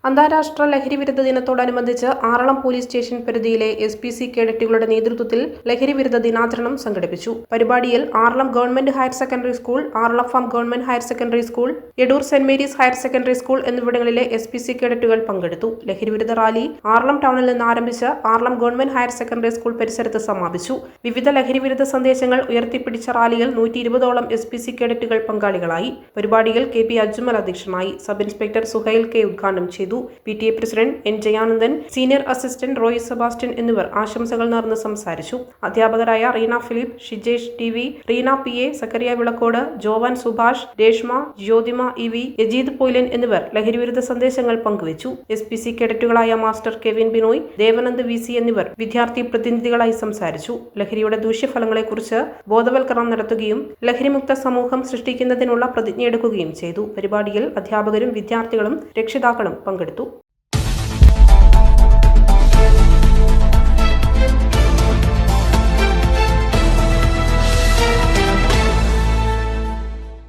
അന്താരാഷ്ട്ര ലഹരിവിരുദ്ധ ദിനത്തോടനുബന്ധിച്ച് ആറളം പോലീസ് സ്റ്റേഷൻ പരിധിയിലെ SPC കേഡറ്റുകളുടെ നേതൃത്വത്തിൽ ലഹരിവിരുദ്ധ ദിനാചരണം സംഘടിപ്പിച്ചു. പരിപാടിയിൽ Aralam government higher secondary school, Aralam farm government higher secondary school, Edoor saint Mary's higher secondary school എന്നിവിടങ്ങളിലെ SPC കേഡറ്റുകൾ പങ്കെടുത്തു. ലഹരിവിരുദ്ധ റാലി ആറളം ടൗണിൽ നിന്ന് ആരംഭിച്ച് Aralam government higher secondary school പരിസരത്ത് സമാപിച്ചു. വിവിധ ലഹരിവിരുദ്ധ സന്ദേശങ്ങൾ ഉയർത്തിപ്പിടിച്ച റാലിയിൽ 120ഓളം SPC കേഡറ്റുകൾ പങ്കാളികളായി. പരിപാടിയിൽ KP അജ്മൽ അധ്യക്ഷനായി. സബ് ഇൻസ്പെക്ടർ സുഹൈൽ K ഉദ്ഘാടനം ചെയ്തു. PTA president N Jayanandan, senior assistant Roy Sebastian എന്നിവർ ആശംസകൾ നേർന്ന് സംസാരിച്ചു. അധ്യാപകരായ Reena Philip, Shijesh TV, Reena PA, Zakaria Vilakkode, Joan Subhash, Reshma, Jyothima EV, Yajeed Poyilan എന്നിവർ ലഹരിവിരുദ്ധ സന്ദേശങ്ങൾ പങ്കുവച്ചു. SPC കേഡറ്റുകളായ മാസ്റ്റർ കെവിൻ ബിനോയ്, ദേവനന്ദ് VC എന്നിവർ വിദ്യാർത്ഥി പ്രതിനിധികളായി സംസാരിച്ചു. ലഹരിയുടെ ദൂഷ്യഫലങ്ങളെക്കുറിച്ച് ബോധവൽക്കരണം നടത്തുകയും ലഹരിമുക്ത സമൂഹം സൃഷ്ടിക്കുന്നതിനുള്ള പ്രതിജ്ഞയെടുക്കുകയും ചെയ്തു. പരിപാടിയിൽ അധ്യാപകരും വിദ്യാർത്ഥികളും രക്ഷിതാക്കളും പങ്കെടുത്തു.